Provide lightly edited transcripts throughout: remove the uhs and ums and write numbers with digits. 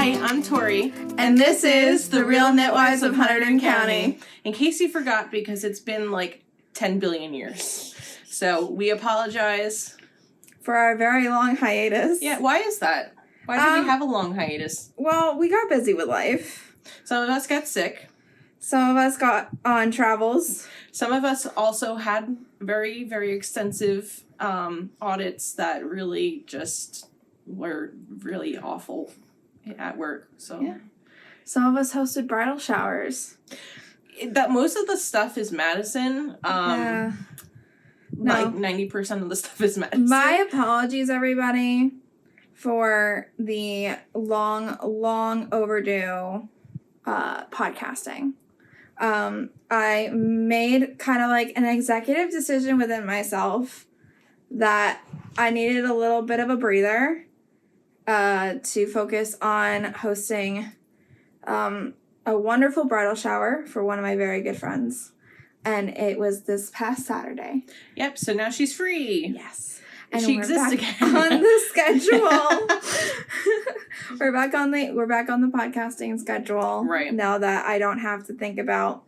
Hi, I'm Tori, and this is The Real Knitwives of Hunterdon County. In case you forgot, because it's been like 10 billion years. So we apologize. For our very long hiatus. Yeah, why is that? Why did we have a long hiatus? Well, we got busy with life. Some of us got sick. Some of us got on travels. Some of us also had very, very extensive audits that really just were really awful at work. So yeah. Some of us hosted bridal showers. That most of the stuff is Madison. Yeah. Like 90% of the stuff is Madison. My apologies, everybody, for the long overdue podcasting. I made kind of like an executive decision within myself that I needed a little bit of a breather to focus on hosting a wonderful bridal shower for one of my very good friends. And it was this past Saturday. Yep, so now she's free. Yes. And she exists again. On the schedule. We're back on the podcasting schedule. Right. Now that I don't have to think about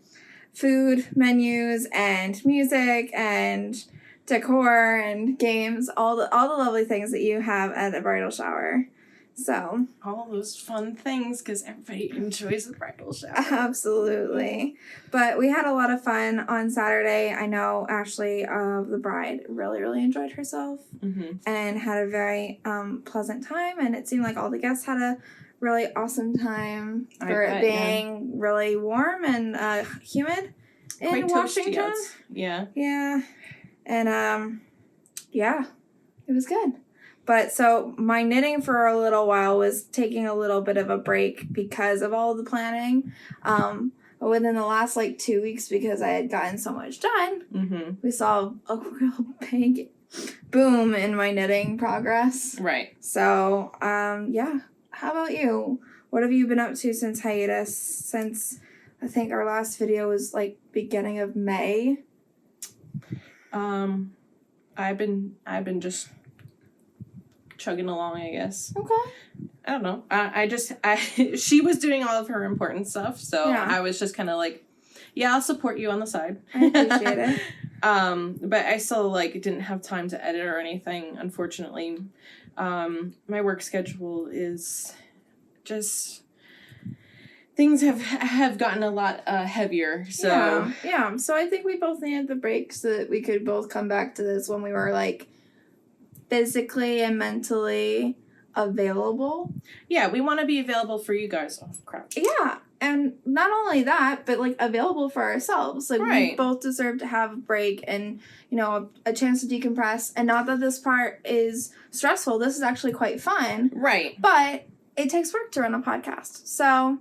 food menus and music and decor and games, all the lovely things that you have at a bridal shower. So all those fun things, because everybody enjoys the bridal shower. Absolutely. But we had a lot of fun on Saturday. I know Ashley, the bride, really enjoyed herself and had a very pleasant time. And it seemed like all the guests had a really awesome time for it being really warm and humid in Washington. Yeah. Yeah. And yeah, it was good. But so my knitting for a little while was taking a little bit of a break because of all the planning. Within the last 2 weeks, because I had gotten so much done, we saw a real big boom in my knitting progress. Right. So, yeah. How about you? What have you been up to since hiatus? Since I think our last video was beginning of May. I've been just chugging along, I guess. Okay. I don't know. She was doing all of her important stuff, so yeah. I was just kind of I'll support you on the side. I appreciate it. But I still didn't have time to edit or anything, unfortunately. My work schedule is just things have gotten a lot heavier. So yeah. So I think we both needed the break so that we could both come back to this when we were physically and mentally available. Yeah, we want to be available for you guys. Oh, crap. Yeah, and not only that, but available for ourselves. Right. We both deserve to have a break and, a chance to decompress. And not that this part is stressful. This is actually quite fun. Right. But it takes work to run a podcast. So,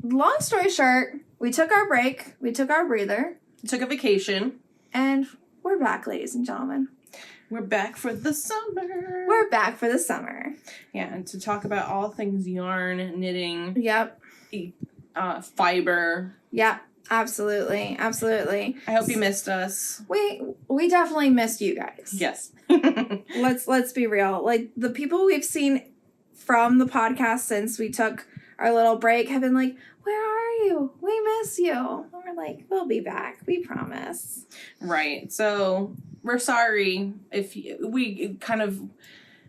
long story short, we took our break. We took our breather. Took a vacation. And we're back, ladies and gentlemen. We're back for the summer. We're back for the summer. Yeah, and to talk about all things yarn, knitting. Yep. Fiber. Yep, absolutely. I hope you missed us. We definitely missed you guys. Yes. Let's be real. The people we've seen from the podcast since we took our little break have been where are you? We miss you. And we're we'll be back. We promise. Right. So we're sorry if we kind of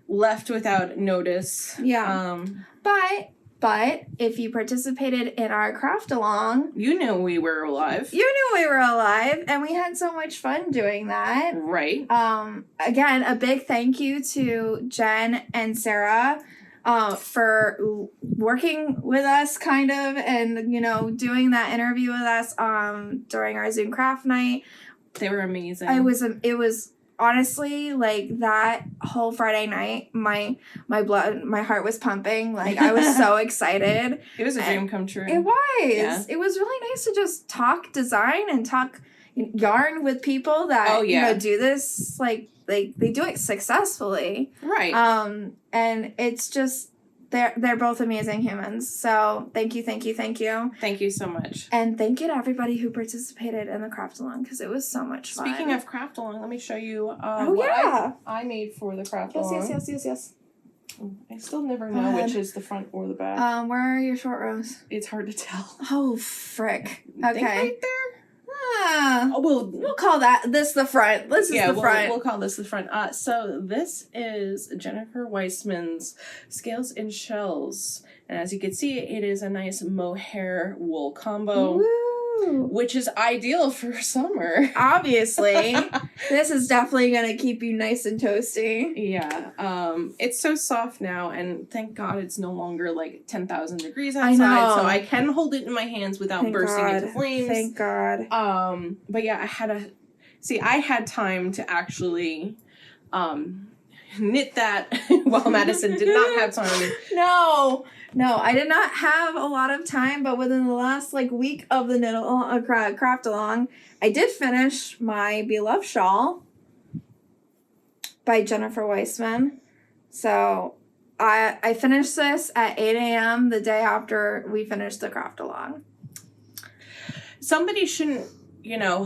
left without notice. Yeah. But if you participated in our craft along, you knew we were alive. And we had so much fun doing that. Right. Again, a big thank you to Jen and Sarah for working with us kind of and doing that interview with us during our Zoom craft night. They were amazing. It was honestly that whole Friday night my heart was pumping. I was so excited. It was a dream come true. It was. Yeah. It was really nice to just talk design and talk yarn with people that do this they do it successfully. Right. And it's just they're both amazing humans. So thank you. Thank you so much. And thank you to everybody who participated in the craft along because it was so much fun. Speaking of craft along, let me show you what I made for the craft along. Yes. I still never know which is the front or the back. Where are your short rows? It's hard to tell. Oh, frick. They Okay. right there? Oh, we'll call this the front. This is the front. We'll call this the front. So this is Jennifer Weissman's Scales and Shells. And as you can see, it is a nice mohair wool combo. Woo! Which is ideal for summer. Obviously. This is definitely going to keep you nice and toasty. Yeah. It's so soft now, and thank God it's no longer like 10,000 degrees I outside, know. so I can hold it in my hands without Thank bursting God. into flames. Thank God. But yeah, I had time to actually knit that while Madison did not have time. No, I did not have a lot of time, but within the last week of the craft along, I did finish my beloved shawl by Jennifer Weissman. So I finished this at 8 a.m. the day after we finished the craft along. Somebody shouldn't,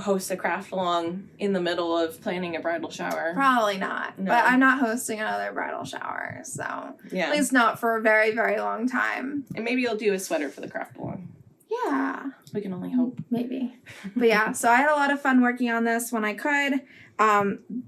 host a craft along in the middle of planning a bridal shower. Probably not. No. But I'm not hosting another bridal shower, so Yeah. at least not for a very, very long time. And maybe you'll do a sweater for the craft along. Yeah. We can only hope. Maybe. But yeah, so I had a lot of fun working on this when I could.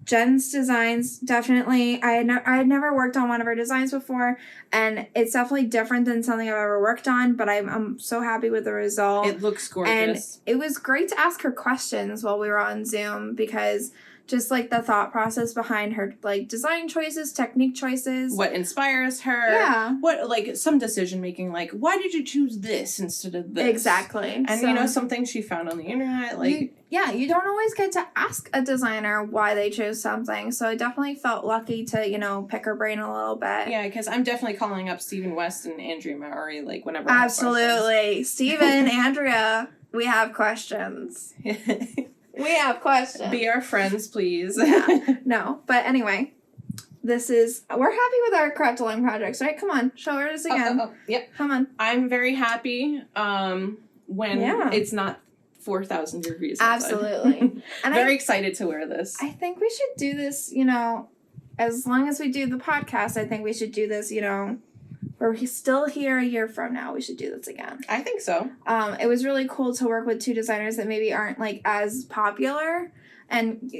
Jen's designs, definitely, I had never worked on one of her designs before, and it's definitely different than something I've ever worked on, but I'm so happy with the result. It looks gorgeous. And it was great to ask her questions while we were on Zoom, because just the thought process behind her design choices, technique choices. What inspires her. Yeah. What some decision making, why did you choose this instead of this? Exactly. And something she found on the internet, you don't always get to ask a designer why they chose something, so I definitely felt lucky to, pick her brain a little bit. Yeah, because I'm definitely calling up Stephen West and Andrea Mowry, whenever Absolutely. Stephen, Andrea, we have questions. We have questions. Be our friends, please. Yeah. No, but anyway, we're happy with our craft along projects, right? Come on, show her this again. Yep. Come on. I'm very happy when it's not 4,000 degrees outside. Absolutely. And very excited to wear this. I think we should do this, as long as we do the podcast, I think we should do this, we're still here a year from now. We should do this again. I think so. It was really cool to work with two designers that maybe aren't as popular and,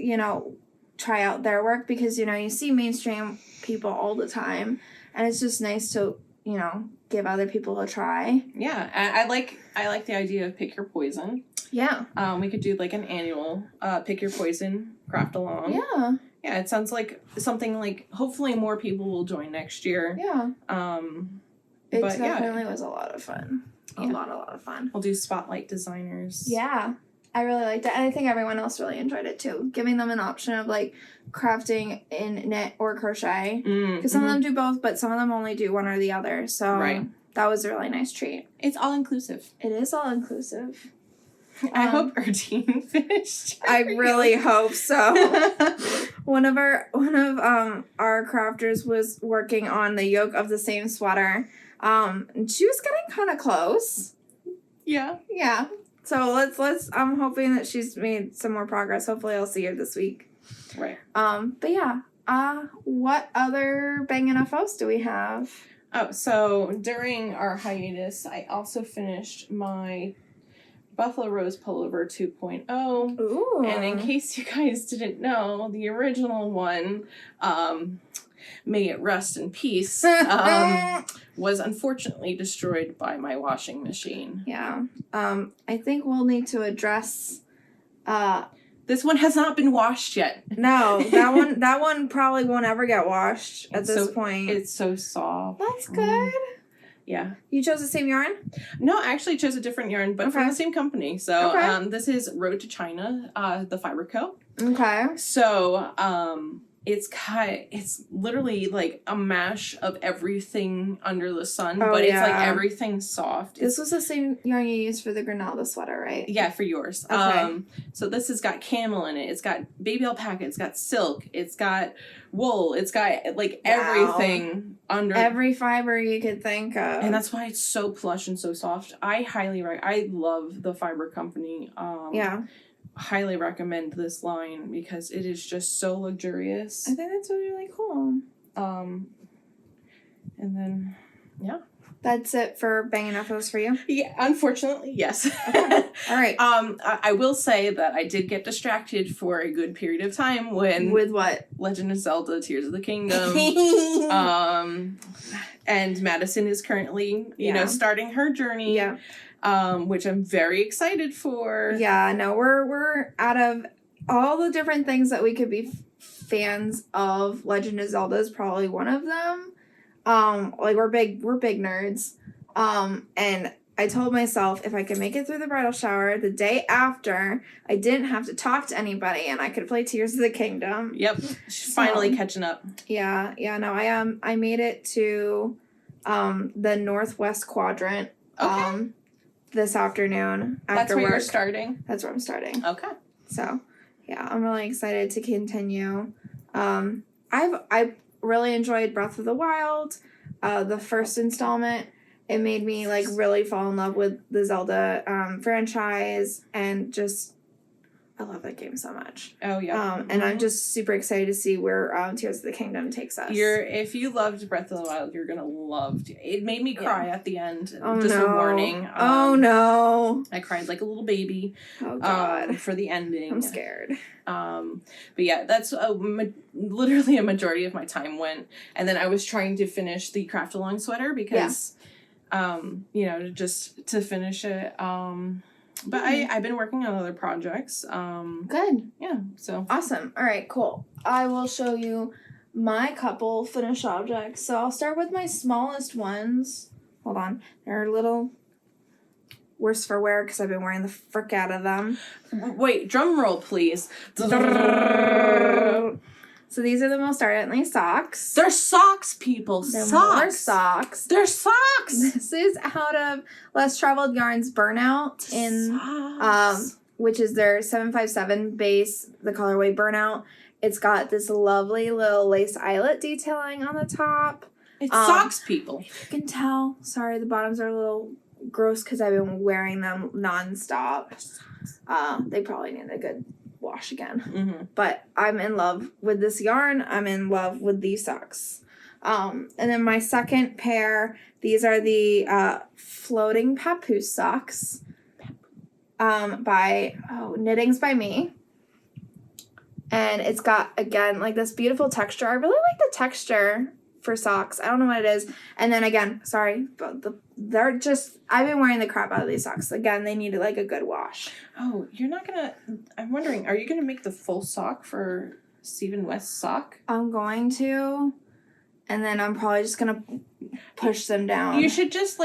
try out their work, because, you see mainstream people all the time, and it's just nice to, give other people a try. Yeah. I like the idea of pick your poison. Yeah. We could do an annual pick your poison craft along. Yeah. Yeah, it sounds like something hopefully more people will join next year. Yeah. It but definitely was a lot of fun. A Yeah. lot of fun. We'll do spotlight designers. Yeah. I really liked it. And I think everyone else really enjoyed it too. Giving them an option of crafting in knit or crochet. Because some of them do both, but some of them only do one or the other. So that was a really nice treat. It's all inclusive. It is all inclusive. I hope our team finished. I really hope so. One of our crafters was working on the yoke of the same sweater. And she was getting kind of close. Yeah. Yeah. So let's I'm hoping that she's made some more progress. Hopefully I'll see her this week. Right. But yeah. What other Bangin FOs do we have? Oh, so during our hiatus, I also finished my Buffalo Rose Pullover 2.0. Ooh. And in case you guys didn't know, the original one, may it rest in peace, was unfortunately destroyed by my washing machine. Yeah. I think we'll need to address this one has not been washed yet. No, that one probably won't ever get washed at this point. It's so soft. That's good. Yeah. You chose the same yarn? No, I actually chose a different yarn, but from the same company. So Okay. This is Road to China, the Fiber Co. Okay. So it's literally a mash of everything under the sun, but it's everything soft. This was the same yarn you used for the Granada sweater, right? Yeah, for yours. Okay. So this has got camel in it. It's got baby alpaca. It's got silk. It's got wool. It's got everything under. Every fiber you could think of. And that's why it's so plush and so soft. I love the Fiber Company. Yeah. Highly recommend this line because it is just so luxurious. I think that's really, really cool. And then, yeah. That's it for Bangin FOs for you? Yeah, unfortunately, yes. Okay. All right. I will say that I did get distracted for a good period of time when... With what? Legend of Zelda Tears of the Kingdom. And Madison is currently, you know, starting her journey. Yeah. Which I'm very excited for. Yeah, no, we're out of all the different things that we could be fans of, Legend of Zelda is probably one of them. Like we're big nerds. And I told myself if I could make it through the bridal shower the day after, I didn't have to talk to anybody and I could play Tears of the Kingdom. Yep. She's finally catching up. Yeah, no, I made it to the northwest quadrant this afternoon after That's where work. you're starting? That's where I'm starting. Okay. So, yeah, I'm really excited to continue. I really enjoyed Breath of the Wild, the first installment. It made me like really fall in love with the Zelda franchise, and just I love that game so much. Oh yeah. And I'm just super excited to see where Tears of the Kingdom takes us. If you loved Breath of the Wild, you're gonna love it. Made me cry at the end. Oh, just no. a warning. Oh no. I cried like a little baby. Oh god. For the ending. I'm scared. But yeah, that's literally a majority of my time went. And then I was trying to finish the craft along sweater because, you know, just to finish it. But I've been working on other projects. Good. Yeah, so. Awesome. All right, cool. I will show you my couple finished objects. So I'll start with my smallest ones. Hold on. They're a little worse for wear because I've been wearing the frick out of them. Wait, drum roll, please. So these are the most ardently socks. They're socks, people. They're socks. more socks. They're socks. This is out of Less Traveled Yarns Burnout which is their 757 base, the colorway Burnout. It's got this lovely little lace eyelet detailing on the top. It's socks, people. You can tell. Sorry, the bottoms are a little gross because I've been wearing them nonstop. They probably need a good wash again. Mm-hmm. But I'm in love with this yarn. I'm in love with these socks. And then my second pair, these are the floating papoose socks by Knitting's by Me. And it's got, again, like this beautiful texture. I really like the texture for socks. I don't know what it is. And then again, sorry, but they're just, I've been wearing the crap out of these socks. Again, they needed like a good wash. Oh, you're not gonna, I'm wondering, are you gonna make the full sock for Stephen West's sock? I'm going to, and then I'm probably just gonna push them down. You should just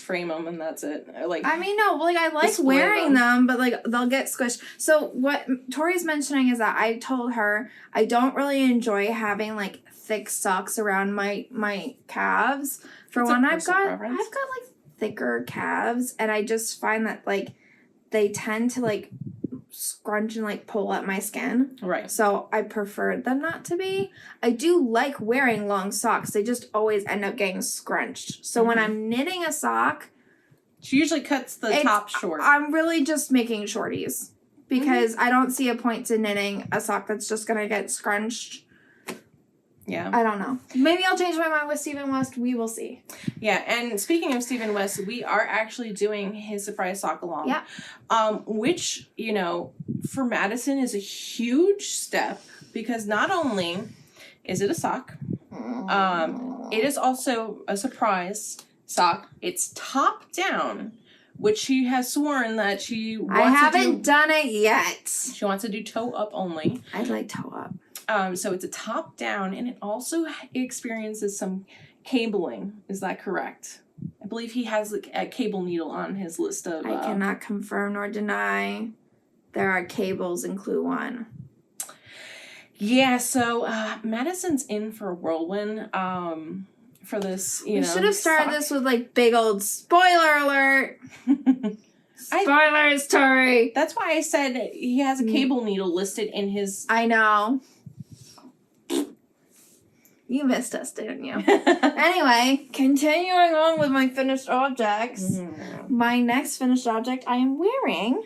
frame them and that's it. Like, I mean, no, like I like wearing them, but like they'll get squished. So what Tori's mentioning is that I told her I don't really enjoy having like thick socks around my calves. For one, I've got like thicker calves, and I just find that like they tend to like scrunch and like pull at my skin. Right. So I preferred them not to be. I do like wearing long socks. They just always end up getting scrunched. So when I'm knitting a sock, she usually cuts the top short. I'm really just making shorties because I don't see a point to knitting a sock that's just gonna get scrunched. Yeah. I don't know. Maybe I'll change my mind with Stephen West. We will see. Yeah, and speaking of Stephen West, we are actually doing his surprise sock along. Yeah. Which, you know, for Madison is a huge step because not only is it a sock, it is also a surprise sock. It's top down, which she has sworn that she wants I haven't done it yet. She wants to do toe up only. I'd like toe up. So it's a top down, and it also experiences some cabling. Is that correct? I believe he has like a cable needle on his list of. I cannot confirm nor deny. There are cables in Clue 1. Yeah, so Madison's in for a whirlwind. For this, you know. We should have started this with like big old spoiler alert. Spoilers, Tori. That's why I said he has a cable needle listed in his. I know. You missed us, didn't you? Anyway, continuing on with my finished objects. My next finished object I am wearing,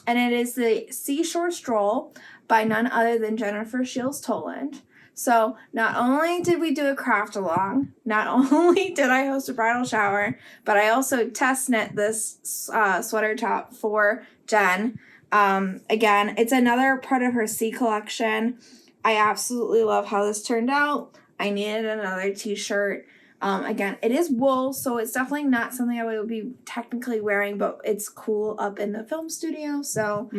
and it is the Seashore Stroll by none other than Jennifer Shields Toland. So not only did we do a craft along, not only did I host a bridal shower, but I also test knit this sweater top for Jen. Again, it's another part of her C collection. I absolutely love how this turned out. I needed another t-shirt. Again, it is wool, so it's definitely not something I would be technically wearing, but it's cool up in the film studio, so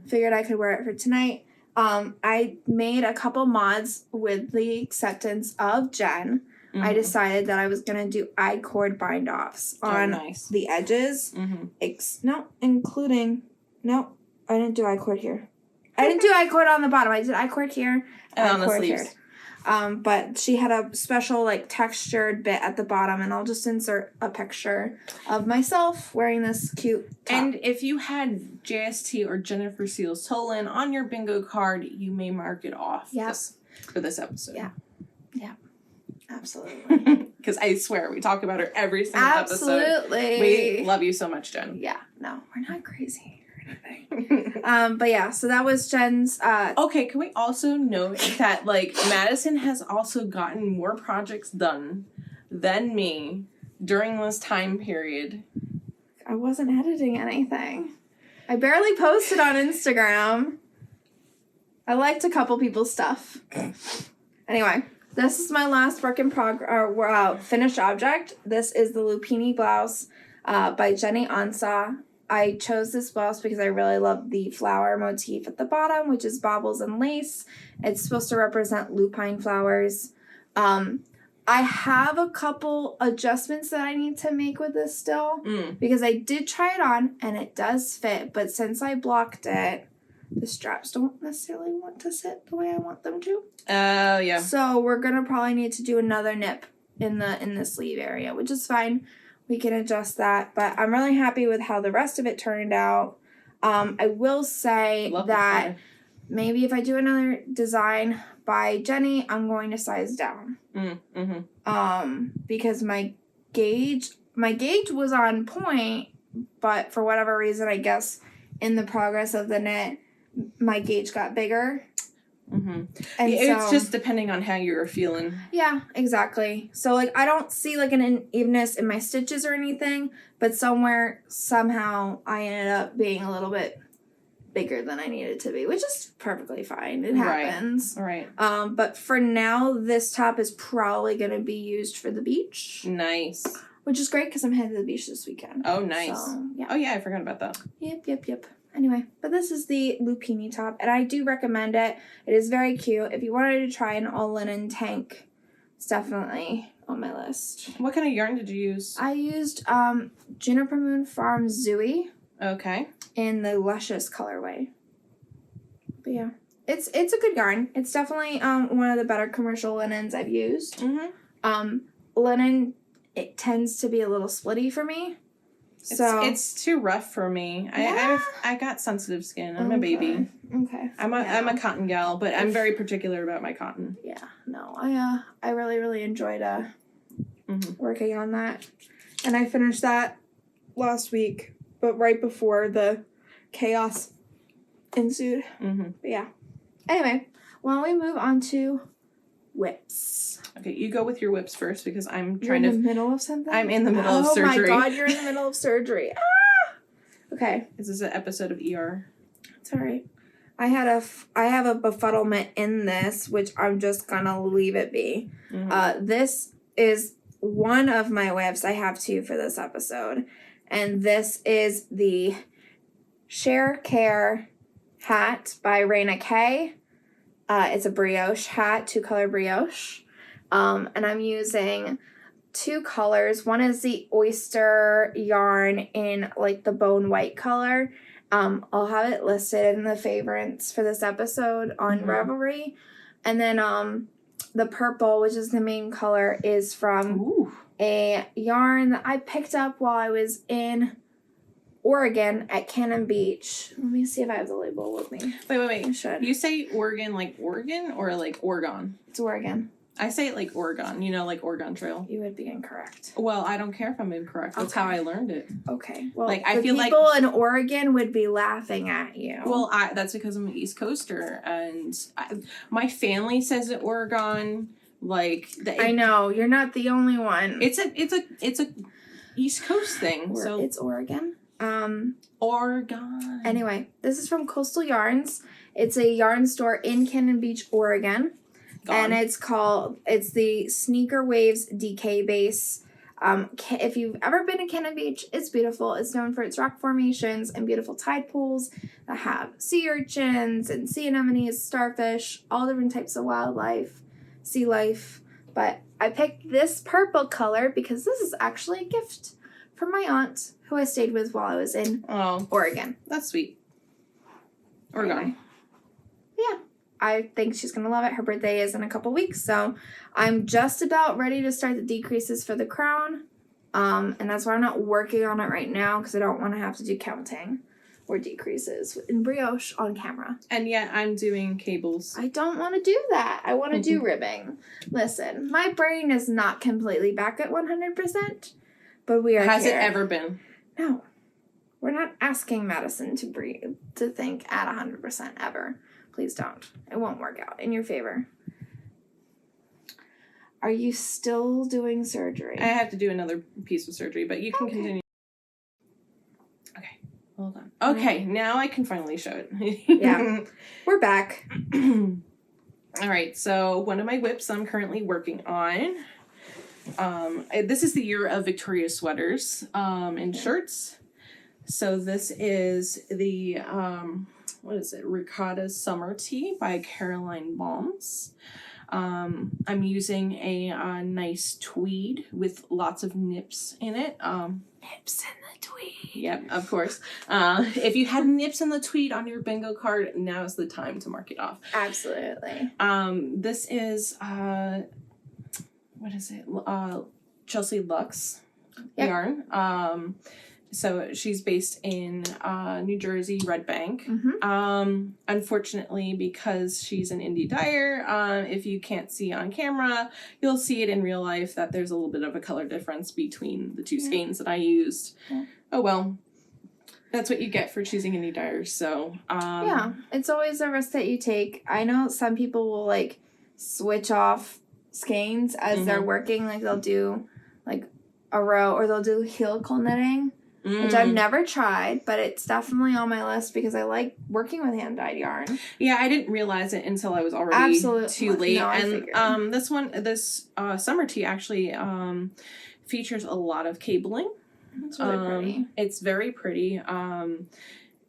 figured I could wear it for tonight. I made a couple mods with the acceptance of Jen. I decided that I was going to do I-cord bind-offs on the edges. No, I didn't do I-cord here. I didn't do I-cord on the bottom. I did I-cord here and on the sleeves. Here. But she had a special like textured bit at the bottom, and I'll just insert a picture of myself wearing this cute top. And if you had JST or Jennifer Seals Tolan on your bingo card, you may mark it off for this episode. Yeah, absolutely. Because I swear, we talk about her every single episode. Absolutely. We love you so much, Jen. Yeah, no, we're not crazy. But yeah, so that was Jen's okay, can we also note that like Madison has also gotten more projects done than me during this time period. I wasn't editing anything. I barely posted on Instagram. I liked a couple people's stuff. Anyway, this is my last work in progress finished object. This is the Lupini blouse by Jenny Ansah. I chose this blouse because I really love the flower motif at the bottom, which is baubles and lace. It's supposed to represent lupine flowers. I have a couple adjustments that I need to make with this still because I did try it on and it does fit, but since I blocked it, the straps don't necessarily want to sit the way I want them to. Oh, yeah. So we're going to probably need to do another nip in the sleeve area, which is fine. We can adjust that, but I'm really happy with how the rest of it turned out. I will say that maybe if I do another design by Jenny, I'm going to size down. Because my gauge was on point, but for whatever reason, I guess in the progress of the knit, my gauge got bigger. And it's just depending on how you're feeling. Yeah, exactly. So like I don't see like an unevenness in my stitches or anything, but somehow I ended up being a little bit bigger than I needed to be, which is perfectly fine. It happens. Right. But for now, this top is probably going to be used for the beach. Nice. Which is great because I'm headed to the beach this weekend. Oh, nice. So, yeah. Oh, yeah, I forgot about that. Yep. Anyway, but this is the Lupini top, and I do recommend it. It is very cute. If you wanted to try an all-linen tank, it's definitely on my list. What kind of yarn did you use? I used Juniper Moon Farm Zooey. Okay. In the Luscious colorway. But yeah, it's a good yarn. It's definitely one of the better commercial linens I've used. Linen, it tends to be a little splitty for me. It's too rough for me. Yeah. I got sensitive skin. I'm a baby. Okay. I'm a cotton gal, but I'm very particular about my cotton. Yeah. No, I really enjoyed working on that, and I finished that last week, but right before the chaos ensued. But yeah. Anyway, why don't we move on to WIPs? Okay, you go with your WIPs first because I'm You're in the middle of something? I'm in the middle of surgery. Oh my god, you're in the middle of surgery. Ah! Okay. This is an episode of ER. It's alright. I have a befuddlement in this, which I'm just gonna leave it be. This is one of my WIPs. I have two for this episode. And this is the Share Care hat by Raina K. It's a brioche hat, 2-color brioche. And I'm using 2 colors. One is the oyster yarn in like the bone white color. I'll have it listed in the favorites for this episode on Ravelry. And then the purple, which is the main color, is from a yarn that I picked up while I was in Oregon at Cannon Beach. Let me see if I have the label with me. Wait. I should. You say Oregon like Oregon or like Oregon? It's Oregon. I say it like Oregon, like Oregon Trail. You would be incorrect. Well, I don't care if I'm incorrect. That's how I learned it. Okay. Well, like, I feel people in Oregon would be laughing at you. Well, that's because I'm an East Coaster, and my family says it Oregon. Like, I know you're not the only one. It's a East Coast thing. So it's Oregon. Oregon. Anyway, this is from Coastal Yarns. It's a yarn store in Cannon Beach, Oregon. And it's the Sneaker Waves DK base. If you've ever been to Cannon Beach, it's beautiful. It's known for its rock formations and beautiful tide pools that have sea urchins and sea anemones, starfish, all different types of wildlife, sea life. But I picked this purple color because this is actually a gift from my aunt who I stayed with while I was in Oregon. That's sweet. Oregon. Anyway. Yeah. I think she's going to love it. Her birthday is in a couple weeks, so I'm just about ready to start the decreases for the crown. And that's why I'm not working on it right now, because I don't want to have to do counting or decreases in brioche on camera. And yet I'm doing cables. I don't want to do that. I want to do ribbing. Listen, my brain is not completely back at 100%, but we are Has here. it ever been? No. We're not asking Madison to think at 100% ever. Please don't. It won't work out in your favor. Are you still doing surgery? I have to do another piece of surgery, but you can continue. Okay, hold on. Okay, now I can finally show it. Yeah. We're back. All right, so one of my WIPs I'm currently working on. This is the year of Victoria sweaters and shirts. So this is the... what is it? Ricotta Summer Tea by Caroline Balms. I'm using a nice tweed with lots of nips in it. Nips in the tweed. Yep, of course. If you had nips in the tweed on your bingo card, now's the time to mark it off. Absolutely. This is, what is it? Chelsea Lux yarn. So she's based in New Jersey, Red Bank. Mm-hmm. Unfortunately, because she's an indie dyer, if you can't see on camera, you'll see it in real life that there's a little bit of a color difference between the two skeins that I used. Yeah. Oh well, that's what you get for choosing indie dyers. So yeah, it's always a risk that you take. I know some people will like switch off skeins as they're working. Like they'll do like a row, or they'll do helical knitting. Which I've never tried, but it's definitely on my list because I like working with hand-dyed yarn. Yeah, I didn't realize it until I was already too late. No, and this summer tea actually features a lot of cabling. It's really pretty. It's very pretty.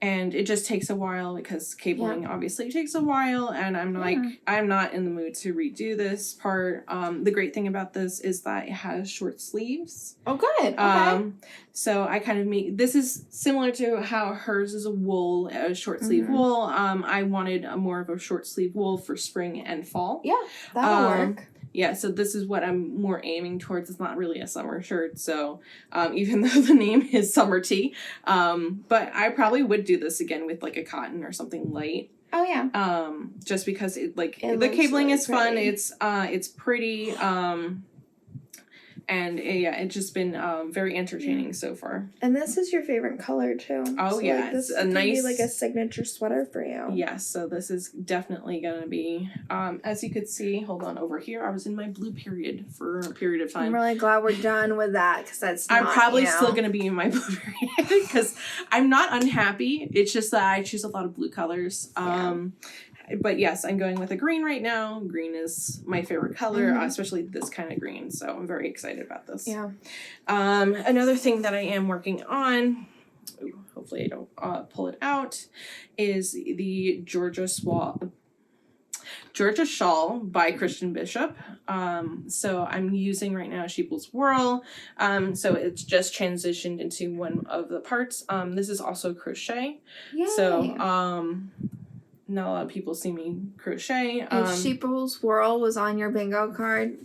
And it just takes a while because cabling obviously takes a while, and I'm not in the mood to redo this part. The great thing about this is that it has short sleeves. Oh, good. Okay. So I kind of this is similar to how hers is a short sleeve wool. I wanted more of a short sleeve wool for spring and fall. Yeah, that'll work. Yeah, so this is what I'm more aiming towards. It's not really a summer shirt, so even though the name is Summer Tea. But I probably would do this again with like a cotton or something light. Oh yeah. Just because the cabling is fun. It's pretty. And it's just been very entertaining so far. And this is your favorite color too. Oh so, yeah, this it's a nice, be like a signature sweater for you. Yes, so this is definitely gonna be. As you could see, hold on over here. I was in my blue period for a period of time. I'm really glad we're done with that because that's. I'm probably still gonna be in my blue period because I'm not unhappy. It's just that I choose a lot of blue colors. But yes, I'm going with a green right now. Green is my favorite color, especially this kind of green. So I'm very excited about this. Yeah. Another thing that I am working on, hopefully I don't pull it out, is the Georgia Shawl by Christian Bishop. So I'm using right now Sheeple's Whirl. So it's just transitioned into one of the parts. This is also crochet. Yay. So not a lot of people see me crochet. If Sheeple's Whirl was on your bingo card,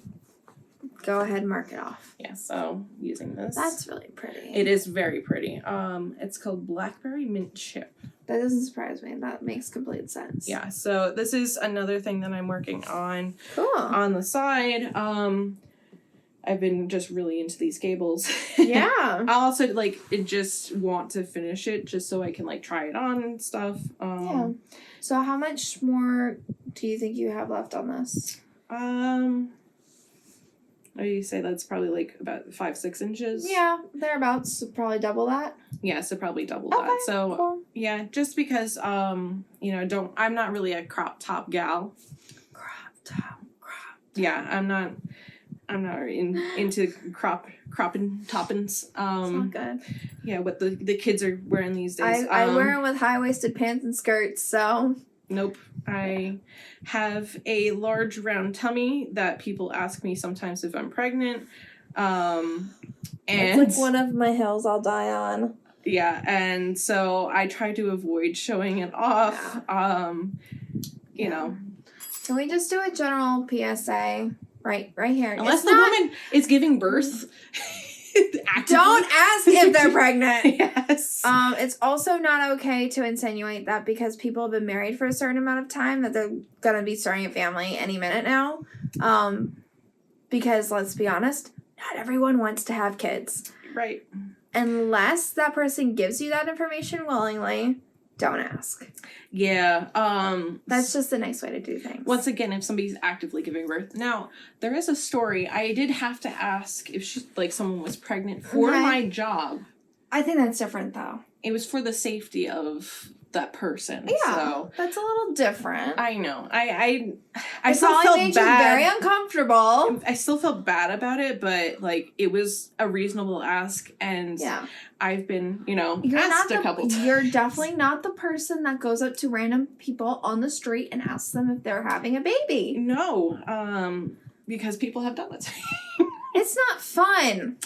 go ahead and mark it off. Yeah, so using this. That's really pretty. It is very pretty. It's called Blackberry Mint Chip. That doesn't surprise me. That makes complete sense. Yeah, so this is another thing that I'm working on Cool. on the side. I've been just really into these gables. Yeah. I also just want to finish it just so I can try it on and stuff. Yeah. So how much more do you think you have left on this? What do you say? That's probably about 5-6 inches. Yeah, thereabouts. So probably double that. Yeah, so probably double Okay, that. So cool. yeah, just because I'm not really a crop top gal. Crop top. Yeah, I'm not into cropping toppins. It's not good. Yeah, what the kids are wearing these days. I wear them with high-waisted pants and skirts, so. Nope. I have a large round tummy that people ask me sometimes if I'm pregnant. And it's one of my hills I'll die on. Yeah, and so I try to avoid showing it off. Yeah. You know. Can we just do a general PSA right here? Unless the woman is giving birth. Don't ask if they're pregnant. Yes. It's also not okay to insinuate that because people have been married for a certain amount of time that they're gonna be starting a family any minute now. Because let's be honest, not everyone wants to have kids. Right. Unless that person gives you that information willingly, don't ask. Yeah. That's just the nice way to do things. Once again, if somebody's actively giving birth. Now, there is a story. I did have to ask if someone was pregnant for my job. I think that's different though. It was for the safety of that person. Yeah. So that's a little different. I know. I it still probably felt made bad. you very uncomfortable. I still felt bad about it, but it was a reasonable ask, and I've been, asked a couple times. You're definitely not the person that goes up to random people on the street and asks them if they're having a baby. No, because people have done that to me. It's not fun,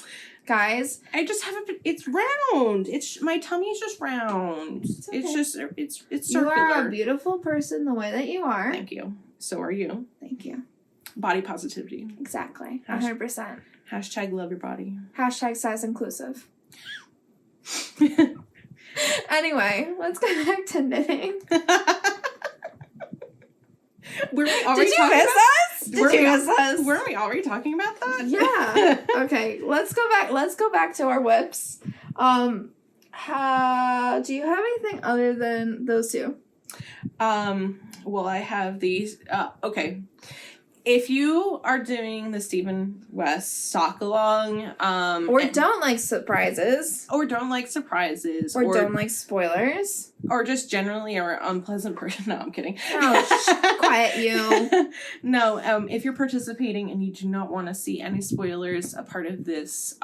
guys. I just haven't been, it's round. My tummy is just round. It's okay. It's circular. You are a beautiful person the way that you are. Thank you. So are you. Thank you. Body positivity. Exactly. 100%. Hashtag love your body. Hashtag size inclusive. Anyway, let's go back to knitting. Were we already Did you miss us? Did you miss us? Were we already talking about that? Yeah. Okay, let's go back. Let's go back to our whips. Do you have anything other than those two? Well, I have these. Okay. If you are doing the Stephen West sock along, or don't like surprises, or don't like spoilers, or just generally are unpleasant person. No, I'm kidding. Oh, quiet you. No, if you're participating and you do not want to see any spoilers a part of this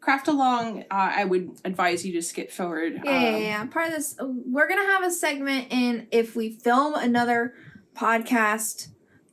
craft along, I would advise you to skip forward. Yeah. Part of this, we're gonna have a segment in if we film another podcast.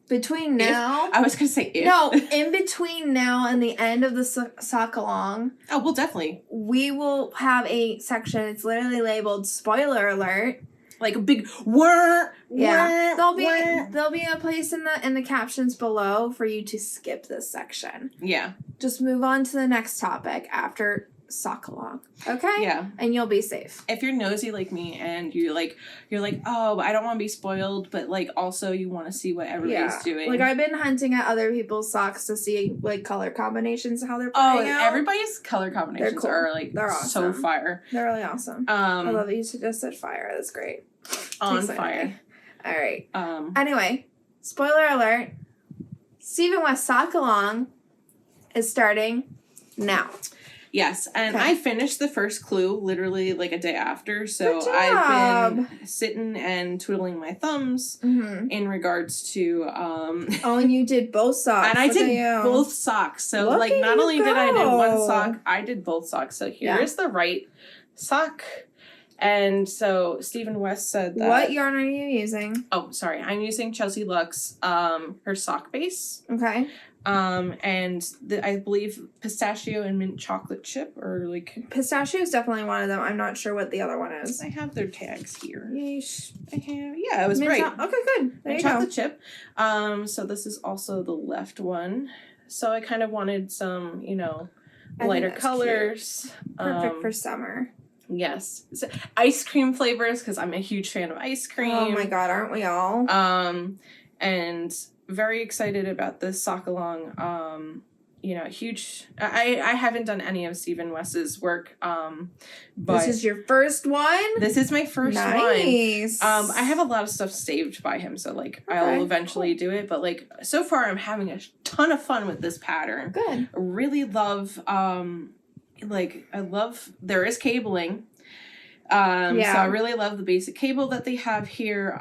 Between now... I was going to say if. No, in between now and the end of the sock along... Oh, well, definitely. We will have a section, it's literally labeled spoiler alert. Like a big whir. Yeah. There'll be a place in the captions below for you to skip this section. Yeah. Just move on to the next topic after sock along. Okay? Yeah. And you'll be safe. If you're nosy like me and you're like, oh, I don't want to be spoiled, but also you want to see what everybody's doing. I've been hunting at other people's socks to see color combinations, how they're playing out. Everybody's color combinations cool. are they're awesome. So fire. They're really awesome. I love that you just said fire. That's great. On fire. All right. Anyway, spoiler alert. Stephen West sock along is starting now. Yes, and I finished the first clue literally a day after, so Good job. I've been sitting and twiddling my thumbs in regards to Oh, and you did both socks. And I did both socks. So not only did I do one sock, I did both socks. So here's the right sock. And so Stephen West said that. What yarn are you using? Oh, sorry. I'm using Chelsea Luxe, her sock base. Okay. And I believe pistachio and mint chocolate chip or pistachio is definitely one of them. I'm not sure what the other one is. I have their tags here. Yeesh. I have, yeah, it was mint right. Okay, good. There mint you chocolate go. chip. So this is also the left one. So I kind of wanted some, lighter colors. Perfect for summer. Yes. So, ice cream flavors, because I'm a huge fan of ice cream. Oh my god, aren't we all? And very excited about this sock along. Huge. I haven't done any of Stephen West's work. But this is your first one? This is my first one. Nice. I have a lot of stuff saved by him, so I'll eventually do it. But so far, I'm having a ton of fun with this pattern. Good. I really love. I love there is cabling. So I really love the basic cable that they have here,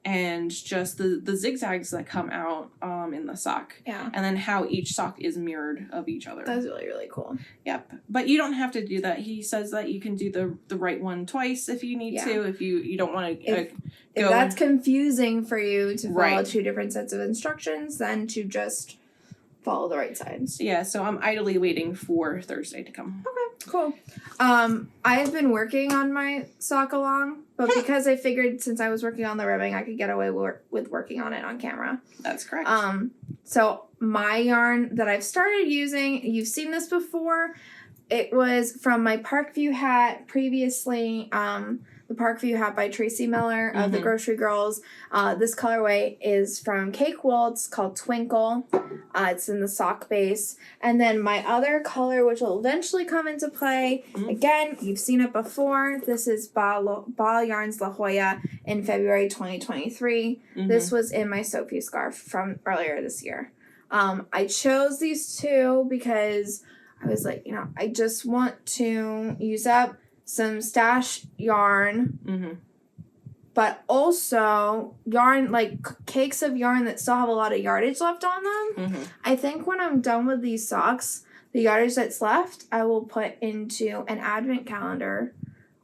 and just the zigzags that come out in the sock. Yeah. And then how each sock is mirrored of each other. That's really, really cool. Yep. But you don't have to do that. He says that you can do the right one twice if you need to, if you don't want to if that's confusing for you to follow two different sets of instructions, then to just follow the right sides. Yeah, so I'm idly waiting for Thursday to come. Okay, cool. I've been working on my sock along, but because I figured since I was working on the ribbing, I could get away with working on it on camera. That's correct. So my yarn that I've started using, you've seen this before. It was from my Parkview hat previously. The Parkview hat by Tracy Miller of the Grocery Girls. This colorway is from Cake Wool. It's called Twinkle. It's in the sock base. And then my other color, which will eventually come into play, again, you've seen it before. This is Ball Yarns La Jolla in February 2023. This was in my Sophie scarf from earlier this year. I chose these two because I was like, I just want to use up some stash yarn, but also yarn, cakes of yarn that still have a lot of yardage left on them. I think when I'm done with these socks, the yardage that's left, I will put into an advent calendar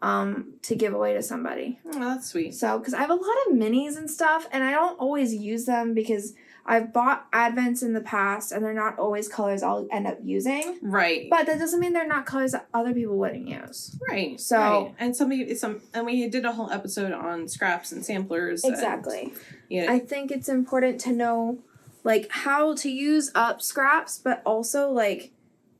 to give away to somebody. Oh, that's sweet. So, because I have a lot of minis and stuff, and I don't always use them because I've bought Advents in the past, and they're not always colors I'll end up using. Right. But that doesn't mean they're not colors that other people wouldn't use. Right. So, right. And we did a whole episode on scraps and samplers. Exactly. Yeah. I think it's important to know, how to use up scraps, but also,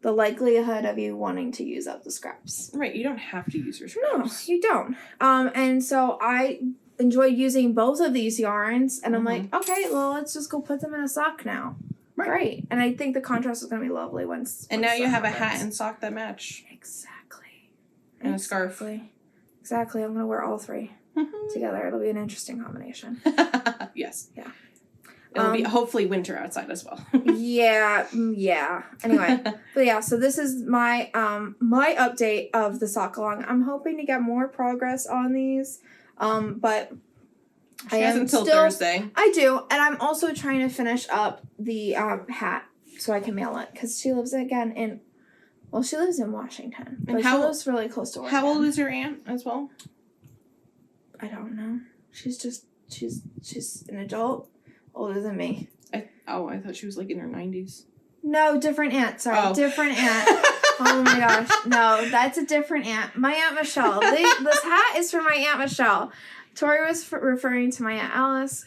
the likelihood of you wanting to use up the scraps. Right. You don't have to use your scraps. No, you don't. And so I enjoy using both of these yarns, and I'm like, okay, well, let's just go put them in a sock now. Right. Great. And I think the contrast is going to be lovely once now you have happens. a hat and sock that match. Exactly. And a scarf. Exactly. I'm going to wear all three together. It'll be an interesting combination. Yes. Yeah. It'll be hopefully winter outside as well. Yeah. Anyway, but yeah, so this is my my update of the sock along. I'm hoping to get more progress on these. But she has until Thursday. I do, and I'm also trying to finish up the hat so I can mail it because she lives she lives in Washington, but she lives really close to Oregon. How old is your aunt as well? I don't know. She's an adult, older than me. I thought she was in her 90s. No, different aunt. Sorry, different aunt. Oh my gosh. No, that's a different aunt. My Aunt Michelle. This hat is for my Aunt Michelle. Tori was referring to my Aunt Alice,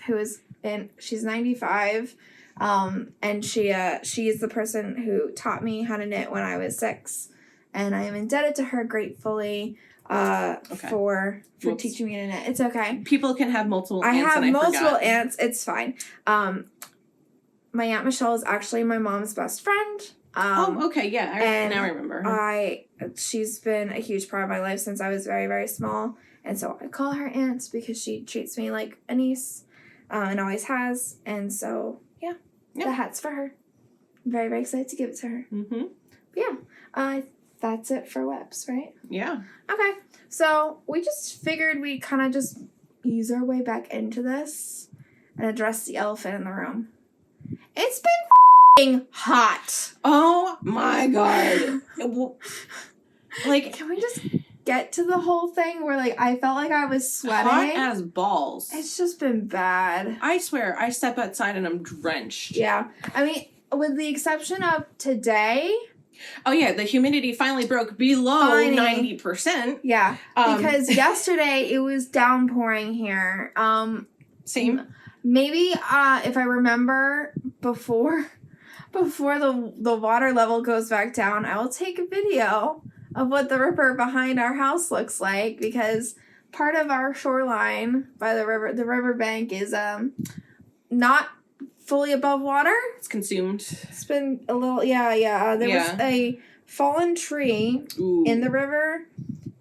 she's 95. And she is the person who taught me how to knit when I was 6. And I am indebted to her gratefully for teaching me to knit. It's okay. People can have multiple aunts. I have multiple aunts. It's fine. My Aunt Michelle is actually my mom's best friend. Okay, yeah, I now remember her. She's been a huge part of my life since I was very, very small, and so I call her aunt because she treats me like a niece, and always has, and so, the hat's for her. I'm very, very excited to give it to her. That's it for WIPs, right? Yeah. Okay, so we just figured we'd kind of just ease our way back into this and address the elephant in the room. It's been hot. Oh my god. Can we just get to the whole thing where I felt like I was sweating? Hot as balls. It's just been bad. I swear, I step outside and I'm drenched. Yeah. I mean, with the exception of today. Oh yeah, the humidity finally broke below 90%. Yeah. Because yesterday it was downpouring here. Same. Maybe if I remember before the water level goes back down, I will take a video of what the river behind our house looks like, because part of our shoreline by the riverbank is not fully above water. It's consumed. It's been a little, there was a fallen tree in the river,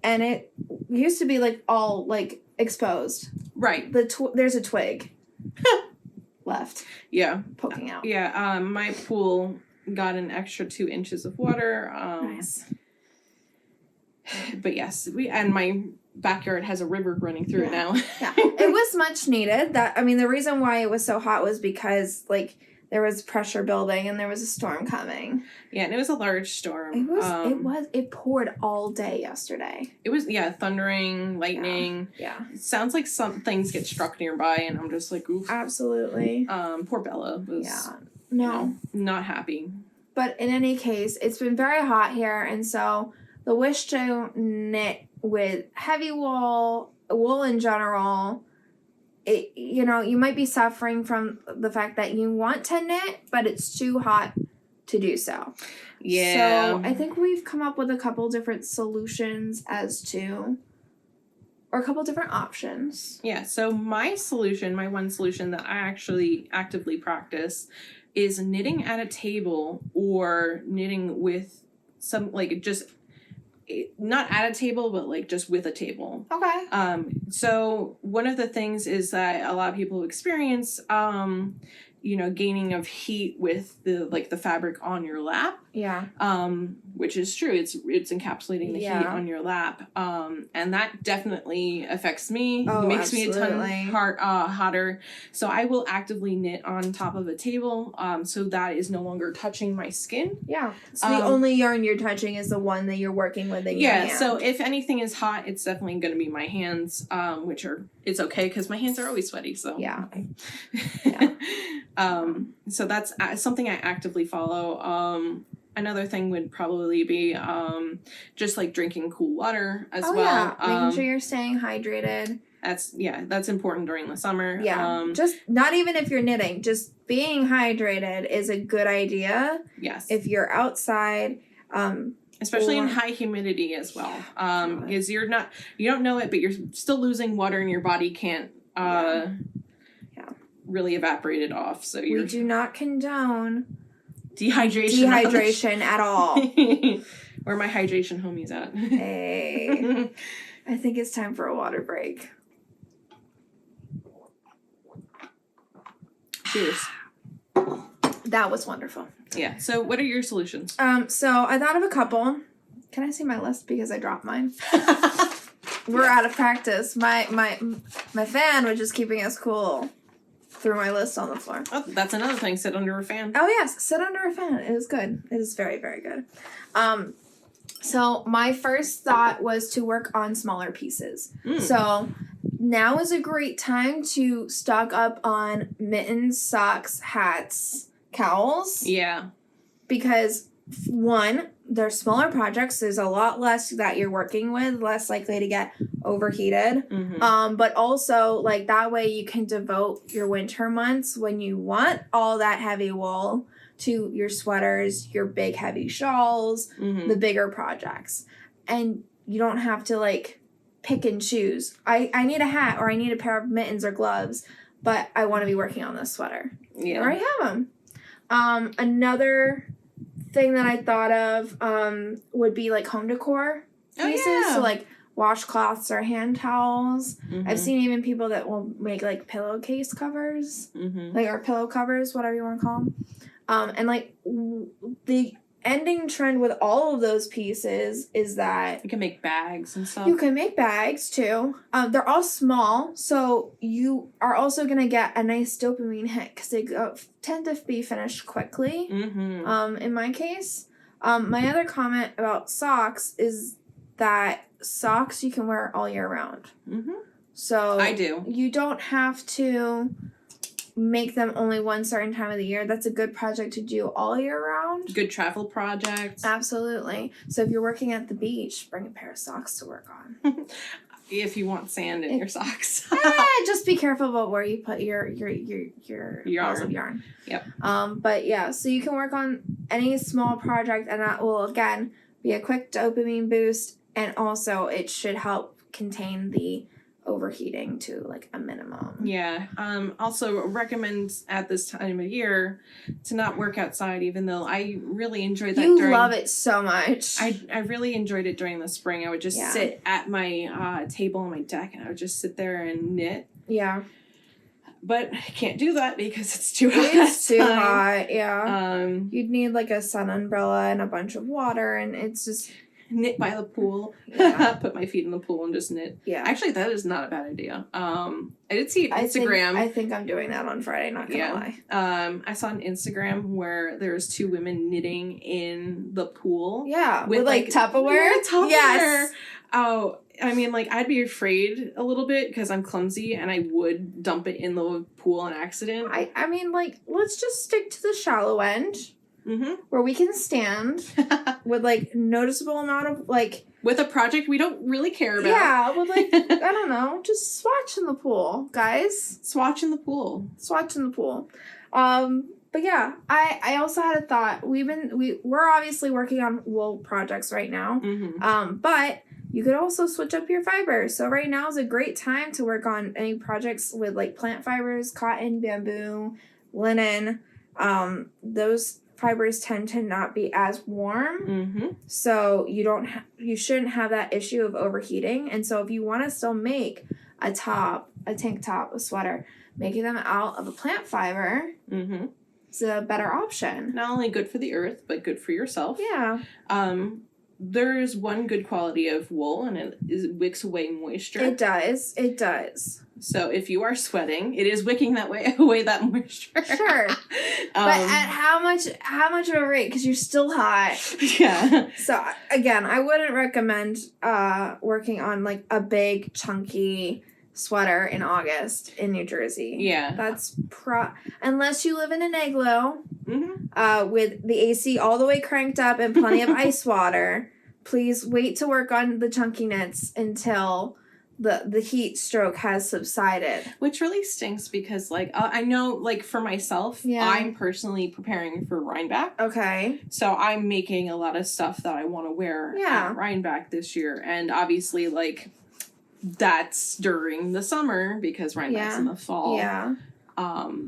and it used to be like all like exposed. Right. There's a twig left. Yeah. Poking out. Yeah. My pool got an extra 2 inches of water. Nice. But yes, and my backyard has a river running through it now. Yeah, it was much needed. The reason why it was so hot was because like there was pressure building and there was a storm coming. Yeah, and it was a large storm. It poured all day yesterday. It was thundering, lightning. Yeah. It sounds like some things get struck nearby, and I'm just like, oof. Absolutely. Poor Bella was not happy. But in any case, it's been very hot here, and so the wish to knit with heavy wool in general, you might be suffering from the fact that you want to knit, but it's too hot to do so. Yeah. So I think we've come up with a couple different solutions or a couple different options. Yeah, so my one solution that I actually actively practice is knitting at a table or knitting with some, like, just not at a table, but like just with a table. Okay. So one of the things is that a lot of people experience, gaining of heat with the fabric on your lap. Yeah. Which is true. It's encapsulating the heat on your lap. And that definitely affects me. Oh, makes absolutely. me a ton hotter. So I will actively knit on top of a table, so that is no longer touching my skin. Yeah. So the only yarn you're touching is the one that you're working with in your hand. So if anything is hot, it's definitely going to be my hands, it's okay because my hands are always sweaty. So yeah. So that's something I actively follow. Another thing would probably be just like drinking cool water as well. Yeah, making sure you're staying hydrated. That's important during the summer. Yeah, just not even if you're knitting, just being hydrated is a good idea. Yes. If you're outside, especially in high humidity as well, because you don't know it, but you're still losing water and your body can't really evaporate it off. So we do not condone dehydration at all. Where are my hydration homies at? Hey, I think it's time for a water break. Cheers. That was wonderful. Yeah. So what are your solutions? So I thought of a couple. Can I see my list because I dropped mine? We're out of practice. My fan was just keeping us cool. Threw my list on the floor. Oh, that's another thing. Sit under a fan. Oh yes, sit under a fan. It is good. It is very, very good. So my first thought was to work on smaller pieces. So now is a great time to stock up on mittens, socks, hats, cowls. Yeah. Because one, they're smaller projects. There's a lot less that you're working with, less likely to get overheated. Mm-hmm. But also, like, that way you can devote your winter months when you want all that heavy wool to your sweaters, your big heavy shawls, the bigger projects. And you don't have to, like, pick and choose. I need a hat or I need a pair of mittens or gloves, but I want to be working on this sweater. Yeah. Or I have them. Another thing that I thought of would be like home decor pieces. Oh, yeah. So like washcloths or hand towels. I've seen even people that will make like pillowcase covers, like or pillow covers, whatever you want to call them. And like the ending trend with all of those pieces is that you can make bags and stuff. You can make bags too. They're all small, so you are also gonna get a nice dopamine hit because they tend to be finished quickly. In my case, my other comment about socks is that socks you can wear all year round. So I do. You don't have to make them only one certain time of the year. That's a good project to do all year round. Good travel project. Absolutely. So if you're working at the beach, bring a pair of socks to work on. If you want sand in your socks. Just be careful about where you put your balls of yarn. Yep. But yeah, so you can work on any small project, and that will again be a quick dopamine boost, and also it should help contain the overheating to like a minimum. Yeah. Also recommend at this time of year to not work outside, even though I really enjoyed that. You love it so much. I really enjoyed it during the spring. I would just sit at my table on my deck and I would just sit there and knit. Yeah. But I can't do that because it's too hot. It's too hot, yeah. You'd need like a sun umbrella and a bunch of water, and it's just... Knit by the pool. Yeah. Put my feet in the pool and just knit. Yeah. Actually, that is not a bad idea. I did see Instagram. I think I'm doing that on Friday, not gonna lie. I saw an Instagram where there's two women knitting in the pool. Yeah. With like Tupperware? Tupperware. Yes. Oh, I mean, like, I'd be afraid a little bit because I'm clumsy and I would dump it in the pool on accident. I mean, like, let's just stick to the shallow end. Mm-hmm. Where we can stand with like noticeable amount of like with a project we don't really care about. Yeah, with like I don't know, just swatch in the pool, guys. Swatch in the pool. Swatch in the pool. But yeah, I also had a thought. We're obviously working on wool projects right now. Mm-hmm. But you could also switch up your fibers. So right now is a great time to work on any projects with like plant fibers, cotton, bamboo, linen. Those fibers tend to not be as warm, mm-hmm. so you shouldn't have that issue of overheating. And so if you want to still make a top, a tank top, a sweater, making them out of a plant fiber mm-hmm. is a better option. Not only good for the earth, but good for yourself. Yeah. There's one good quality of wool, and it wicks away moisture. It does. So if you are sweating, it is wicking away that moisture. Sure. But at how much of a rate? Because you're still hot. Yeah. So again, I wouldn't recommend working on like a big chunky sweater in August in New Jersey. Yeah. That's unless you live in an igloo mm-hmm. With the AC all the way cranked up and plenty of ice water. Please wait to work on the chunky knits until the heat stroke has subsided. Which really stinks because, like, I know, like, for myself, I'm personally preparing for Rhinebeck. Okay. So I'm making a lot of stuff that I want to wear at Rhinebeck this year. And obviously, like, that's during the summer because Rhinebeck's in the fall. Yeah.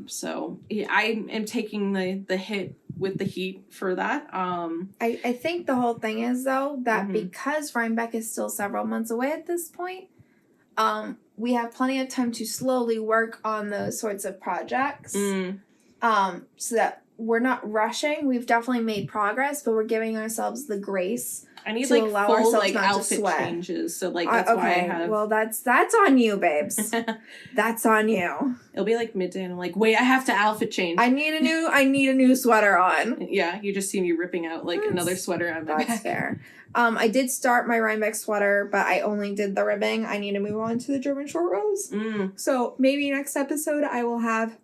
So I am taking the hit with the heat for that. I think the whole thing is, though, that mm-hmm. because Rhinebeck is still several months away at this point, we have plenty of time to slowly work on those sorts of projects. So that we're not rushing. We've definitely made progress, but we're giving ourselves the grace. I need to like allow full ourselves like not to outfit sweat. changes. So like that's why I have. Well, that's on you, babes. That's on you. It'll be like midday, and I'm like, wait, I have to outfit change. I need a new sweater on. Yeah, you just see me ripping out like another sweater on my back. That's fair. I did start my Rhinebeck sweater, but I only did the ribbing. I need to move on to the German short rows. So maybe next episode I will have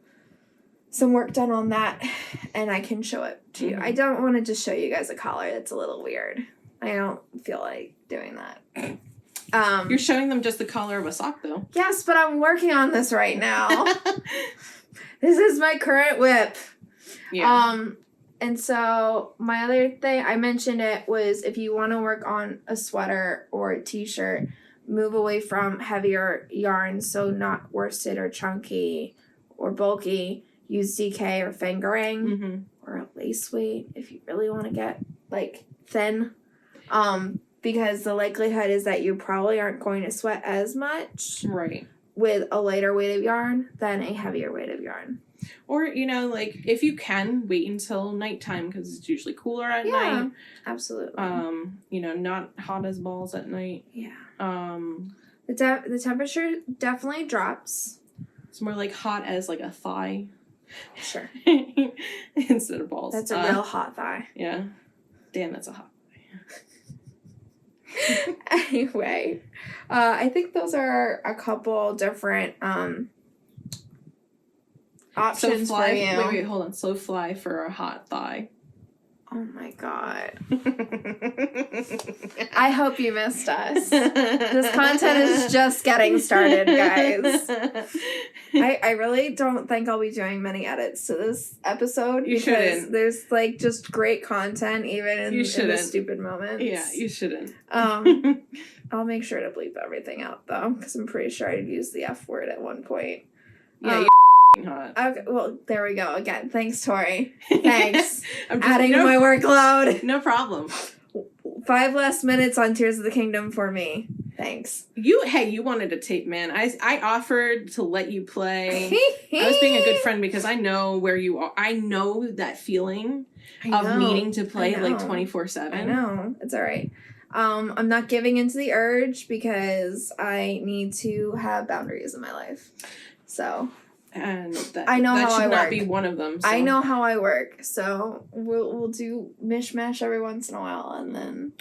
some work done on that, and I can show it to you. I don't want to just show you guys a collar. That's a little weird. I don't feel like doing that. You're showing them just the collar of a sock, though. Yes, but I'm working on this right now. This is my current WIP. Yeah. And so my other thing, I mentioned it, was if you want to work on a sweater or a t-shirt, move away from heavier yarns, so not worsted or chunky or bulky. Use DK or fingering or a lace weight if you really want to get like thin. Because the likelihood is that you probably aren't going to sweat as much with a lighter weight of yarn than a heavier weight of yarn. Or, you know, like, if you can, wait until nighttime because it's usually cooler at night. Absolutely. You know, not hot as balls at night. Yeah. The temperature definitely drops. It's more like hot as, like, a thigh. Sure. Instead of balls. That's a real hot thigh. Yeah. Damn, that's a hot thigh. Anyway, I think those are a couple different options for you. Wait, hold on. Slow fly for a hot thigh. Oh my god. I hope you missed us. This content is just getting started, guys. I really don't think I'll be doing many edits to this episode. You because shouldn't. There's like just great content even in the stupid moments. Yeah, you shouldn't. I'll make sure to bleep everything out though, because I'm pretty sure I used the F word at one point. Yeah, you're hot. Okay, well, there we go again. Thanks, Tori. Thanks. I'm just, adding to my workload. No problem. 5 less minutes on Tears of the Kingdom for me. Thanks. You wanted to tape, man. I offered to let you play. I was being a good friend because I know where you are. I know that feeling of needing to play like 24/7. I know. It's all right. I'm not giving into the urge because I need to have boundaries in my life. So, and that, I know that how should I not work. be one of them. So. I know how I work. So we'll do mishmash every once in a while, and then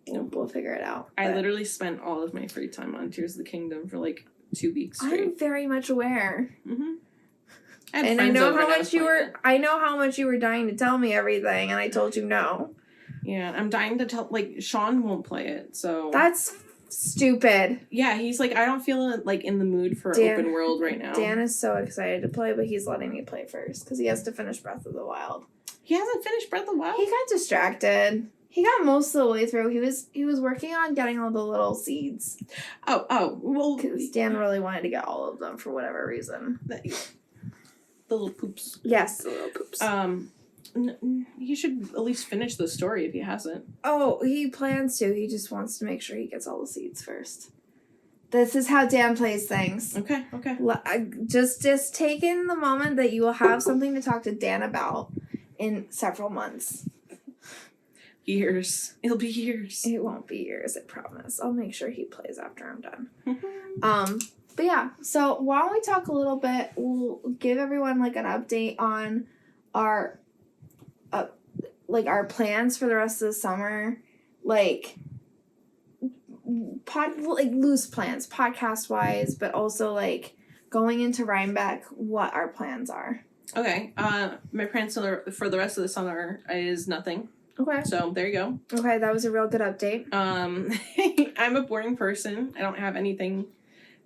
we'll figure it out. I literally spent all of my free time on Tears of the Kingdom for like 2 weeks straight. I'm very much aware. Mm-hmm. And I know how much you were. I know how much you were dying to tell me everything, and I told you no. Yeah, I'm dying to tell. Like Sean won't play it, so that's stupid. Yeah, he's like, I don't feel like in the mood for open world right now. Dan is so excited to play, but he's letting me play first because he has to finish Breath of the Wild. He hasn't finished Breath of the Wild? He got distracted. He got most of the way through. He was working on getting all the little seeds. Oh, well, because Dan really wanted to get all of them for whatever reason. The little poops. Yes, the little poops. He should at least finish the story if he hasn't. Oh, he plans to. He just wants to make sure he gets all the seeds first. This is how Dan plays things. Okay. Just take in the moment that you will have something to talk to Dan about in several months. Years. It'll be years. It won't be years, I promise. I'll make sure he plays after I'm done. But yeah, so why don't we talk a little bit, we'll give everyone like an update on our plans for the rest of the summer, like loose plans, podcast wise, but also like going into Rhinebeck, what our plans are. Okay. My plans for the rest of the summer is nothing. Okay. So there you go. Okay, that was a real good update. I'm a boring person. I don't have anything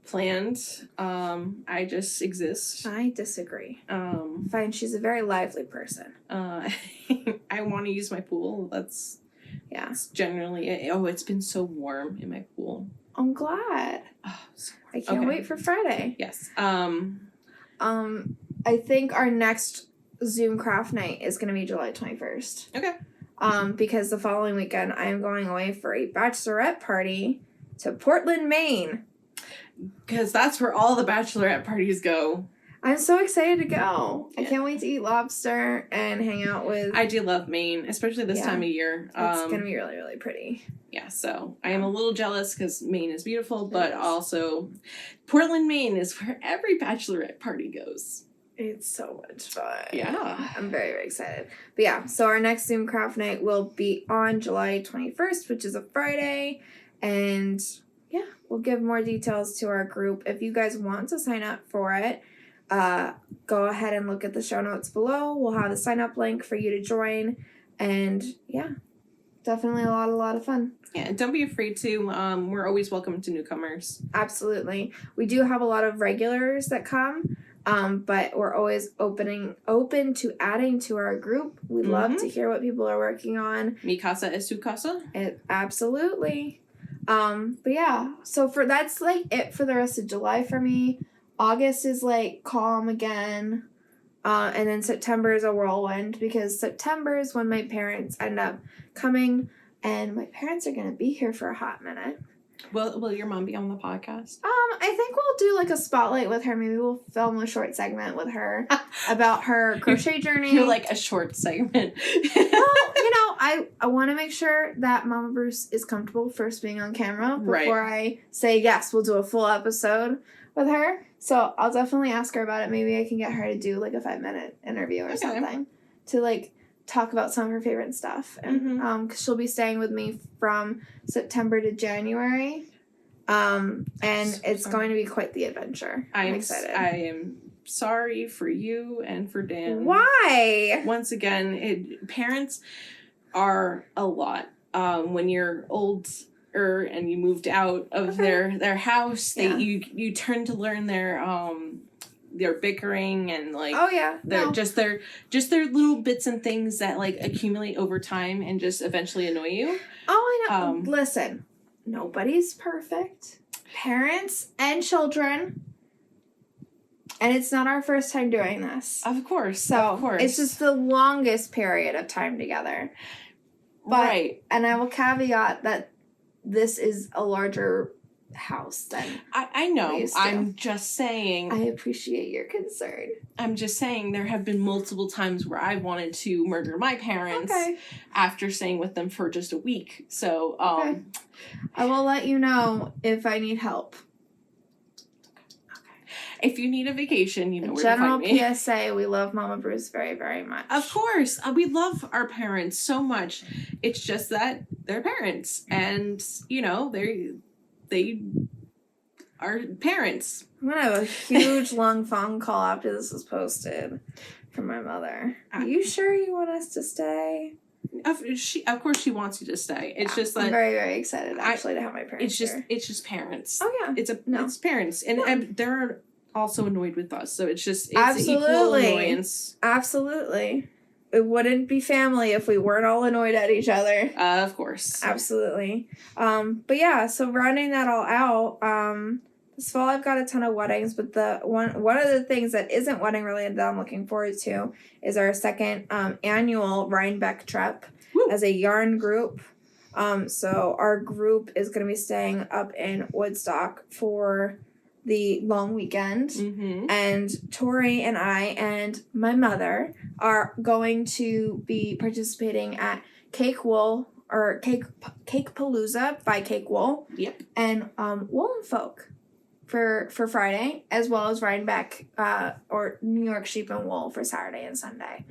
planned. I just exist. I disagree. Fine, she's a very lively person. I want to use my pool. That's generally it. Oh, it's been so warm in my pool. I'm glad. Oh, so warm. I can't wait for Friday. Yes. I think our next Zoom craft night is going to be July 21st. Okay. Because the following weekend I am going away for a bachelorette party to Portland, Maine. Because that's where all the bachelorette parties go. I'm so excited to go. Yeah. I can't wait to eat lobster and hang out with... I do love Maine, especially this time of year. It's going to be really, really pretty. Yeah, so I am a little jealous because Maine is beautiful, but also Portland, Maine is where every bachelorette party goes. It's so much fun. Yeah. I'm very, very excited. But yeah, so our next Zoom craft night will be on July 21st, which is a Friday. And yeah, we'll give more details to our group. If you guys want to sign up for it, go ahead and look at the show notes below. We'll have the sign up link for you to join. And yeah, definitely a lot of fun. Yeah, and don't be afraid to. We're always welcome to newcomers. Absolutely. We do have a lot of regulars that come. But we're always open to adding to our group. We'd love to hear what people are working on. Mi casa es su casa. Absolutely. But yeah, so that's like it for the rest of July for me. August is like calm again. And then September is a whirlwind because September is when my parents end up coming, and my parents are going to be here for a hot minute. Will your mom be on the podcast? I think we'll do like a spotlight with her. Maybe we'll film a short segment with her about her crochet journey. You're like a short segment. Well, I want to make sure that Mama Bruce is comfortable first being on camera before I say yes, we'll do a full episode with her. So I'll definitely ask her about it. Maybe I can get her to do like a 5-minute interview or something to like talk about some of her favorite stuff. And because she'll be staying with me from September to January. And it's going to be quite the adventure. I'm excited. I am sorry for you and for Dan. Why? Once again, parents are a lot. When you're older and you moved out of their house, you turn to learn their bickering and like just their little bits and things that like accumulate over time and just eventually annoy you. Oh, I know. Listen, nobody's perfect. Parents and children. And it's not our first time doing this. Of course. So it's just the longest period of time together. But, right. And I will caveat that this is a larger house than I know. I'm just saying. I appreciate your concern. I'm just saying there have been multiple times where I wanted to murder my parents after staying with them for just a week. So, I will let you know if I need help. If you need a vacation, you know where to find me. General PSA, we love Mama Bruce very, very much. Of course. We love our parents so much. It's just that they're parents. And, you know, they are parents. I'm going to have a huge, long phone call after this is posted from my mother. Are you sure you want us to stay? Of course she wants you to stay. It's just that I'm very, very excited, actually, to have my parents here. It's just parents. Oh, yeah. It's parents. And they're also annoyed with us, so it's Absolutely. Equal annoyance. Absolutely. It wouldn't be family if we weren't all annoyed at each other. Of course. Absolutely. But yeah, so rounding that all out, this fall I've got a ton of weddings, but the one of the things that isn't wedding related that I'm looking forward to is our second annual Rhinebeck trip as a yarn group. So our group is going to be staying up in Woodstock for the long weekend, and Tori and I and my mother are going to be participating at Cake Wool or Cake Palooza by Cake Wool. Yep. And Woolen Folk for Friday, as well as Rhinebeck or New York Sheep and Wool for Saturday and Sunday.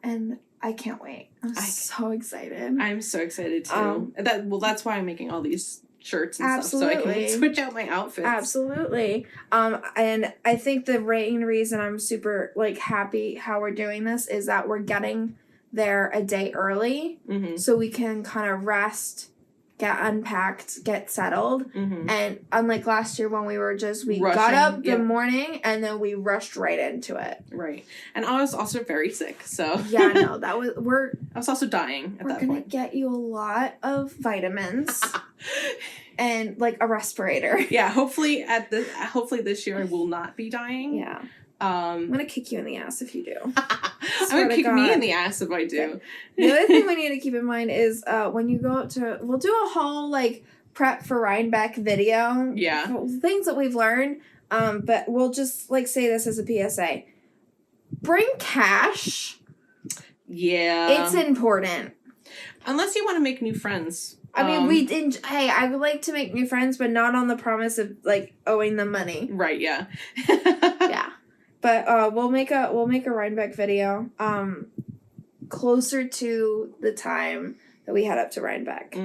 And I can't wait. I'm so excited. I'm so excited too. That's why I'm making all these shirts and stuff, so I can switch out my outfits. Absolutely. And I think the main reason I'm super happy how we're doing this is that we're getting there a day early, so we can kind of rest, get unpacked, get settled. And unlike last year when we were we got up the morning and then we rushed right into it. Right. And I was also very sick, so yeah, no, I was also dying at that point. We're gonna get you a lot of vitamins. And a respirator. Yeah, hopefully this year I will not be dying. Yeah. I'm gonna kick you in the ass if you do. I'm gonna kick me in the ass if I do. Okay. The other thing we need to keep in mind is when you go we'll do a whole prep for Rhinebeck video. Yeah. Things that we've learned. But we'll just say this as a PSA. Bring cash. Yeah. It's important. Unless you want to make new friends. I mean, I would like to make new friends, but not on the promise of owing them money. Right. Yeah. Yeah. But we'll make a Rhinebeck video closer to the time that we head up to Rhinebeck.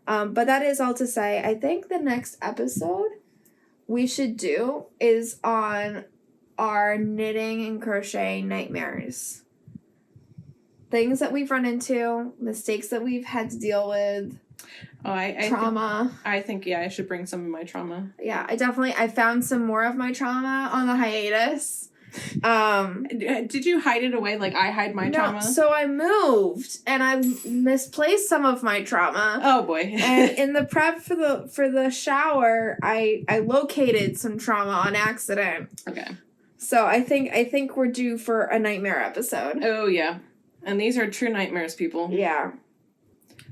But that is all to say, I think the next episode we should do is on our knitting and crochet nightmares. Things that we've run into, mistakes that we've had to deal with. Trauma. I think I should bring some of my trauma. Yeah, I found some more of my trauma on the hiatus. Did you hide it away like I hide my trauma? So I moved and I misplaced some of my trauma. Oh boy. And in the prep for the shower, I located some trauma on accident. Okay. So I think we're due for a nightmare episode. Oh yeah. And these are true nightmares, people. Yeah.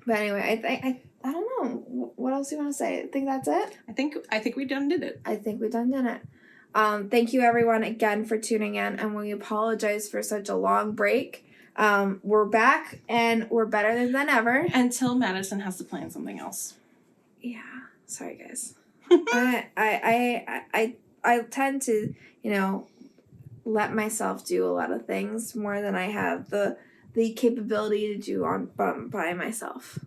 But anyway, I don't know. What else do you want to say? I think that's it. I think we done did it. I think we done did it. Thank you everyone again for tuning in, and we apologize for such a long break. We're back and we're better than ever. Until Madison has to plan something else. Yeah. Sorry guys. I tend to, let myself do a lot of things more than I have the capability to do by myself.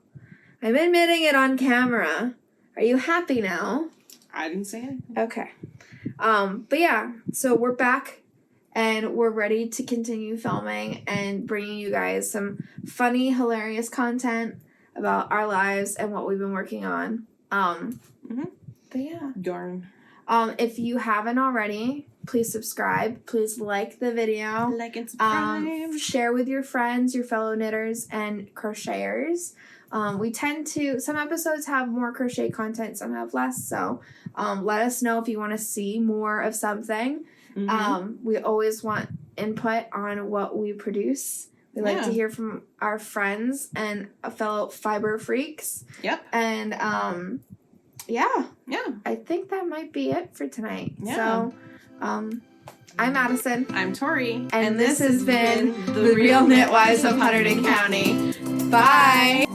I'm admitting it on camera. Are you happy now? I didn't say anything. Okay. But yeah, so we're back and we're ready to continue filming and bringing you guys some funny, hilarious content about our lives and what we've been working on. But yeah. Darn. If you haven't already, please subscribe. Please like the video. Like and subscribe. Share with your friends, your fellow knitters and crocheters. We tend to, some episodes have more crochet content, some have less. So let us know if you want to see more of something. We always want input on what we produce. We like to hear from our friends and fellow fiber freaks. Yep. And I think that might be it for tonight. Yeah. So I'm Madison. I'm Tori. And this has been the Real Knitwives of Hunterdon County. Bye.